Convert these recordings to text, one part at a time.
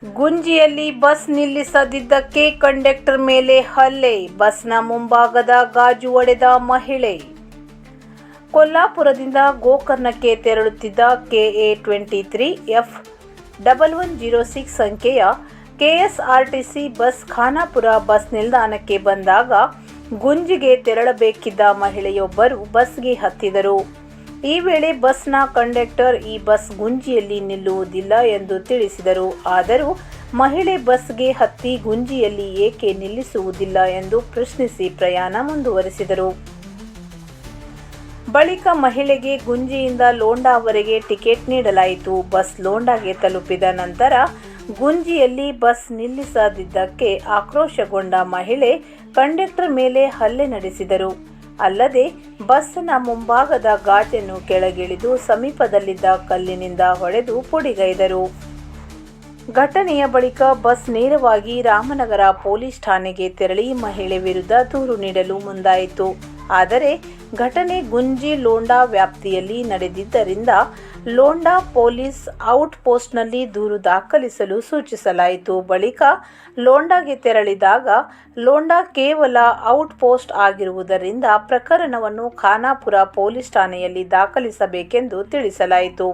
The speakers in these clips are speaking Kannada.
ಗುಂಜಿಯಲ್ಲಿ ಬಸ್ ನಿಲ್ಲಿಸದಿದ್ದಕ್ಕೆ ಕಂಡಕ್ಟರ್ ಮೇಲೆ ಹಲ್ಲೆ, ಬಸ್ನ ಮುಂಭಾಗದ ಗಾಜು ಒಡೆದ ಮಹಿಳೆ. ಕೊಲ್ಲಾಪುರದಿಂದ ಗೋಕರ್ಣಕ್ಕೆ ತೆರಳುತ್ತಿದ್ದ KA23F1106 ಸಂಖ್ಯೆಯ ಕೆಎಸ್ಆರ್ಟಿಸಿ ಬಸ್ ಖಾನಾಪುರ ಬಸ್ ನಿಲ್ದಾಣಕ್ಕೆ ಬಂದಾಗ ಗುಂಜಿಗೆ ತೆರಳಬೇಕಿದ್ದ ಮಹಿಳೆಯೊಬ್ಬರು ಬಸ್ಗೆ ಹತ್ತಿದರು. ಈ ವೇಳೆ ಬಸ್ನ ಕಂಡಕ್ಟರ್ ಈ ಬಸ್ ಗುಂಜಿಯಲ್ಲಿ ನಿಲ್ಲುವುದಿಲ್ಲ ಎಂದು ತಿಳಿಸಿದರು. ಆದರೂ ಮಹಿಳೆ ಬಸ್ಗೆ ಹತ್ತಿ ಗುಂಜಿಯಲ್ಲಿ ಏಕೆ ನಿಲ್ಲಿಸುವುದಿಲ್ಲ ಎಂದು ಪ್ರಶ್ನಿಸಿ ಪ್ರಯಾಣ ಮುಂದುವರೆಸಿದರು. ಬಳಿಕ ಮಹಿಳೆಗೆ ಗುಂಜಿಯಿಂದ ಲೋಂಡಾವರೆಗೆ ಟಿಕೆಟ್ ನೀಡಲಾಯಿತು. ಬಸ್ ಲೋಂಡಾಗೆ ತಲುಪಿದ ನಂತರ ಗುಂಜಿಯಲ್ಲಿ ಬಸ್ ನಿಲ್ಲಿಸದಿದ್ದಕ್ಕೆ ಆಕ್ರೋಶಗೊಂಡ ಮಹಿಳೆ ಕಂಡಕ್ಟರ್ ಮೇಲೆ ಹಲ್ಲೆ ನಡೆಸಿದರು. ಅಲ್ಲದೆ ಬಸ್ಸಿನ ಮುಂಭಾಗದ ಗಾಜನ್ನು ಕೆಳಗಿಳಿದು ಸಮೀಪದಲ್ಲಿದ್ದ ಕಲ್ಲಿನಿಂದ ಹೊಡೆದು ಪುಡಿಗೈದರು. ಘಟನೆಯ ಬಳಿಕ ಬಸ್ ನೇರವಾಗಿ ರಾಮನಗರ ಪೊಲೀಸ್ ಠಾಣೆಗೆ ತೆರಳಿ ಮಹಿಳೆ ವಿರುದ್ಧ ದೂರು ನೀಡಲು ಮುಂದಾಯಿತು. ಆದರೆ ಘಟನೆ ಗುಂಜಿ ಲೋಂಡಾ ವ್ಯಾಪ್ತಿಯಲ್ಲಿ ನಡೆದಿದ್ದರಿಂದ ಲೋಂಡಾ ಪೊಲೀಸ್ ಔಟ್ ಪೋಸ್ಟ್ನಲ್ಲಿ ದೂರು ದಾಖಲಿಸಲು ಸೂಚಿಸಲಾಯಿತು. ಬಳಿಕ ಲೋಂಡಾಗೆ ತೆರಳಿದಾಗ ಲೋಂಡಾ ಕೇವಲ ಔಟ್ ಪೋಸ್ಟ್ ಆಗಿರುವುದರಿಂದ ಪ್ರಕರಣವನ್ನು ಖಾನಾಪುರ ಪೊಲೀಸ್ ಠಾಣೆಯಲ್ಲಿ ದಾಖಲಿಸಬೇಕೆಂದು ತಿಳಿಸಲಾಯಿತು.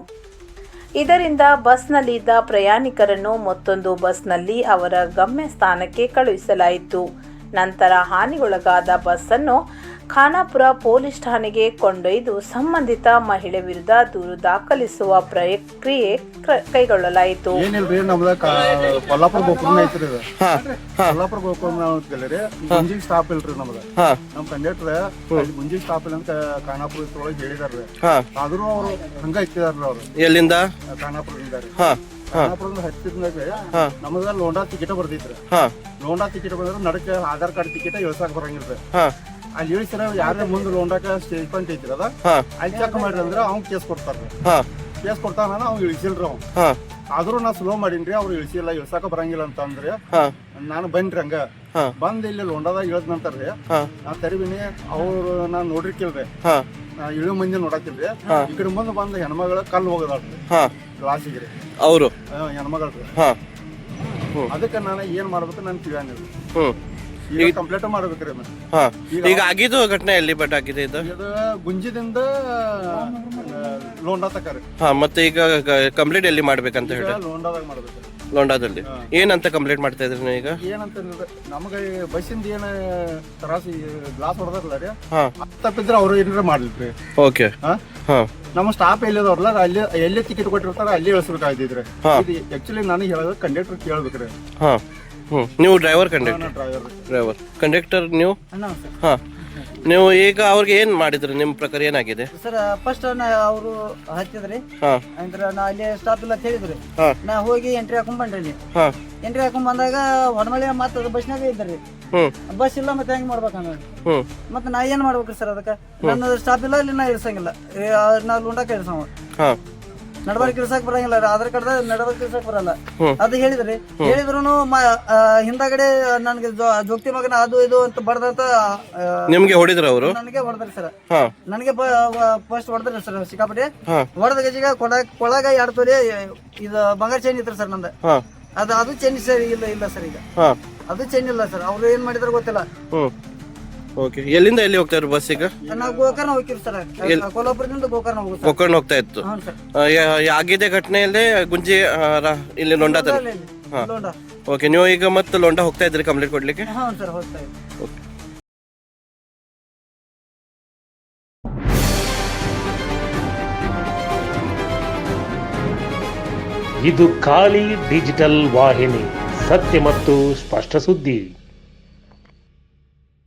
ಇದರಿಂದ ಬಸ್ನಲ್ಲಿದ್ದ ಪ್ರಯಾಣಿಕರನ್ನು ಮತ್ತೊಂದು ಬಸ್ನಲ್ಲಿ ಅವರ ಗಮ್ಯ ಸ್ಥಾನಕ್ಕೆ ಕಳುಹಿಸಲಾಯಿತು. ನಂತರ ಹಾನಿಗೊಳಗಾದ ಬಸ್ಸನ್ನು ಖಾನಾಪುರ ಪೊಲೀಸ್ ಠಾಣೆಗೆ ಕೊಂಡೊಯ್ದು ಸಂಬಂಧಿತ ಮಹಿಳೆ ವಿರುದ್ಧ ದೂರು ದಾಖಲಿಸುವ ಪ್ರಕ್ರಿಯೆ ಕೈಗೊಳ್ಳಲಾಯಿತು. ಏನಿಲ್ರಿ, ನಮ್ದ ಕೊಲ್ಲಾಪುರ ಗೋಕರ್ಣ ಐತ್ರಿ. ಕೊಲ್ಲಾಪುರ ಗೋಕರ್ಣ ಅಂತೇಳಿ ಮುಂಜಿಗೆ ಸ್ಟಾಪ್ ಇಲ್ರಿ ನಮ್ದ. ನಮ್ ಕಂಡಕ್ಟರ್ ಮುಂಜಿಗೆ ಸ್ಟಾಪ್ ಇಲ್ಲ ಅಂತ ಖಾನಾಪುರ ಒಳಗೆ ಹೇಳಿದಾರ್ರಿ. ಆದ್ರೂ ಅವ್ರು ಹಂಗ ಇಟ್ಟಿದಾರ್ರಿ. ಅವ್ರು ಎಲ್ಲಿಂದ? ಖಾನಾಪುರದಿಂದ. ಖಾನಾಪುರದಿಂದ ಹತ್ತಿದ್ಮೇಲೆ ನಮಗ ಲೋಂಡಾ ಟಿಕೆಟ್ ಬರ್ದಿತ್ರಿ. ಲೋಂಡಾ ಟಿಕೆಟ್ ಬಂದ್ರೆ ನಡಕ ಆಧಾರ್ ಕಾರ್ಡ್ ಟಿಕೆಟ್ ಇಳ್ಸಾಕ್ ಬರಂಗಿಲ್ರಿ. ಅಲ್ಲಿ ಇಳಿಸಿರ ಯಾರೇ ಮುಂದೆ ಲೋಂಡಾಕ ಸ್ಟೇಟ್ಮೆಂಟ್ ಐತಿರ ಅದ ಅಲ್ಲಿ ಚೆಕ್ ಮಾಡ್ರಿ ಅಂದ್ರೆ ಅವ್ನ್ ಕೇಸ್ ಕೊಡ್ತಾರ್ರಿ. ಕೇಸ್ ಕೊಡ್ತಾನ ಅವ್ನು ಇಳಿಸಿಲ್ರಿ. ಅವ್ನು ಆದ್ರೂ ನಾ ಸ್ಲೋ ಮಾಡೀನ್ರಿ, ಅವ್ರು ಇಳಿಸಿಲ್ಲ, ಇಳ್ಸಾಕ ಬರಂಗಿಲ್ಲ ಅಂತ ಅಂದ್ರೆ ನಾನು ಬನ್ರಿ. ಹಂಗ ಬಂದ್ ಇಲ್ಲಿ ಲೋಂಡಾದಾಗ ಇಳದ್ ನಂತರ್ರಿ ನಾ ತರಿವಿನಿ. ಅವ್ರು ನಾನ್ ನೋಡ್ರಿಕಿಲ್ರಿ, ಇಳು ಮಂದಿ ನೋಡಾಕಿಲ್ರಿ. ಈ ಕಡೆ ಮುಂದೆ ಬಂದ ಹೆಣ್ಮಗಳ ಕಲ್ಲು ಹೋಗದಾಳ್ರಿ ಕ್ಲಾಸಿಗೆ ರೀ. ಅವರು ಹೆಣ್ಮಗಳ್ರಿ. ಅದಕ್ಕೆ ನಾನು ಏನ್ ಮಾಡ್ಬೇಕು ನನ್ ತಿಳಿಯಾನಿಲ್ರಿ. ಈಗ ಕಂಪ್ಲೇಂಟ್ ಮಾಡ್ಬೇಕ್ರಿ. ಈಗ ಆಗಿದ್ದು ಘಟನೆ ಎಲ್ಲಿ ಬಟ್ ಆಗಿದೆ ಇದು? ಗುಂಜಿದಿಂದ ಲೋಂಡಾ ತಕ ರೀ. ಮತ್ತೆ ಈಗ ಕಂಪ್ಲೇಂಟ್ ಎಲ್ಲಿ ಮಾಡ್ಬೇಕಂತ ಹೇಳಿ? ಲೋಂಡಾದಾಗ ಮಾಡ್ಬೇಕು. ಲೋಂಡಾದಲ್ಲಿ ಏನಂತ ಕಂಪ್ಲೇಂಟ್ ಮಾಡ್ತಾ ಇದ್ರಿ ಈಗ? ಏನಂತ ನಮಗೆ ಬಸ್ಸಿಂದ ಏನ ತರಾಸಿ ಗ್ಲಾಸ್ ಹೊಡೆದಾರಲ್ಲ ರೀ, ತಪ್ಪಿದ್ರೆ ಅವ್ರು ಏನಾರ ಮಾಡ್ಲಿಲ್ರಿ. ಓಕೆ. ನಮ್ಮ ಸ್ಟಾಪ್ ಎಲ್ಲಿದವ್ರಲ್ಲ ಅಲ್ಲಿ ಎಲ್ಲಿ ಟಿಕೆಟ್ ಕೊಟ್ಟಿರ್ತಾರ ಅಲ್ಲಿ ಇಳಿಸ್ಬೇಕಾಗಿದ್ರಿ. ಇದು ಆಕ್ಚುಲಿ ನನಗೆ ಹೇಳೋದು ಕಂಡಕ್ಟರ್ ಕೇಳ್ಬೇಕ್ರಿ. ನೀವು ಡ್ರೈವರ್ ಕಂಡಕ್ಟರ್ ನೀವು? ಹಾ, ನೀವು ಈಗ ಅವ್ರಿಗೆ ಏನ್ ಮಾಡಿದ್ರಿ? ನಿಮ್ ಪ್ರಕಾರ ಏನಾಗಿದೆ ಸರ್? ಫಸ್ಟ್ ಅವರು ಹತ್ತಿದ್ರಿ, ಅಂದ್ರೆ ನಾ ಅಲ್ಲಿ ಸ್ಟಾಪ್ ಇಲ್ಲ ಅಂತ ಹೇಳಿದ್ರಿ. ನಾ ಹೋಗಿ ಎಂಟ್ರಿ ಹಾಕೊಂಡ್ ಬಂದ್ರಿ. ಎಂಟ್ರಿ ಹಾಕೊಂಡ್ ಬಂದಾಗ ಹೊರಮಳೆ ಮತ್ತ ಬಸ್ನಾಗ ಇದ್ರಿ. ಬಸ್ ಇಲ್ಲ, ಮತ್ತೆ ಹೆಂಗ್ ಮಾಡ್ಬೇಕಂದ್ರೆ ಮತ್ತೆ ನಾ ಏನ್ ಮಾಡ್ಬೇಕ್ರಿ ಸರ್? ಅದಕ್ಕೆ ನನ್ನ ಸ್ಟಾಪ್ ಇಲ್ಲ, ಇಲ್ಲಿ ನಾ ಇಳ್ಸಂಗಿಲ್ಲ. ನಾ ಲೋಂಡಾಕ ಇಳ್ಸವ ನಡಬರ್ಕ್ ಇಳ್ಸಾಕ್ ಬರಂಗಿಲ್ಲ. ಆಧಾರ್ ಕಾರ್ಡ್ ನಡಬರ್ಕ್ ಇಳ್ಸಾಕ್ ಬರಲ್ಲ. ಅದು ಹೇಳಿದ್ರಿ. ಹೇಳಿದ್ರು ಹಿಂದಗಡೆ ನನ್ಗೆ ಜೋಗ್ತಿ ಮಗನ ಅದು ಇದು ಅಂತ ಬಡ್ದಂತ ನಿಮ್ಗೆ ಹೊಡಿದ್ರ ಅವರು? ನನಗೆ ಹೊಡೆದ್ರಿ ಸರ್. ನನಗೆ ಫಸ್ಟ್ ಹೊಡೆದ್ರಿ ಸರ್ ಸಿಕ್ಕಾಪಟ್ಟೆ. ಹೊಡೆದ ಗಜಿಗ ಕೊಳಗ 2 ತೊಲೆ ಇದು ಬಂಗಾರ ಚೈನ್ ಇತ್ರಿ ಸರ್ ನಂದ. ಅದು ಚೈನ್ ಸರ್ ಇಲ್ಲ ಸರ್. ಈಗ ಅದು ಚೈನ್ ಇಲ್ಲ ಸರ್. ಅವ್ರು ಏನ್ ಮಾಡಿದ್ರ ಗೊತ್ತಿಲ್ಲ. ಓಕೆ. ಎಲ್ಲಿಂದ ಎಲ್ಲಿ ಹೋಗ್ತಾ ಇದ್ರು ಬಸ್ ಈಗ? ನಾವು ಗೋಕರ್ಣ ಹೋಗ್ತೀವಿ ಸರ್. ಕೊಲ್ಲಾಪುರದಿಂದ ಗೋಕರ್ಣ ಹೋಗ್ತೀವಿ. ಗೋಕರ್ಣ ಹೋಗ್ತಾ ಇತ್ತು. ಆಗಿದೆ ಘಟನೆಯಲ್ಲಿ ಗುಂಜಿ ಇಲ್ಲಿ ಲೋಂಡಾದಲ್ಲಿ. ಓಕೆ. ನೀವು ಈಗ ಮತ್ತೆ ಲೋಂಡಾ ಹೋಗ್ತಾ ಇದ್ರಿ ಕಂಪ್ಲೇಂಟ್ ಕೊಡ್ಲಿಕ್ಕೆ? ಹೌದು ಸರ್, ಹೋಗ್ತಾ ಇದ್ರಿ. ಇದು ಖಾಲಿ ಡಿಜಿಟಲ್ ವಾಹಿನಿ, ಸತ್ಯ ಮತ್ತು ಸ್ಪಷ್ಟ ಸುದ್ದಿ.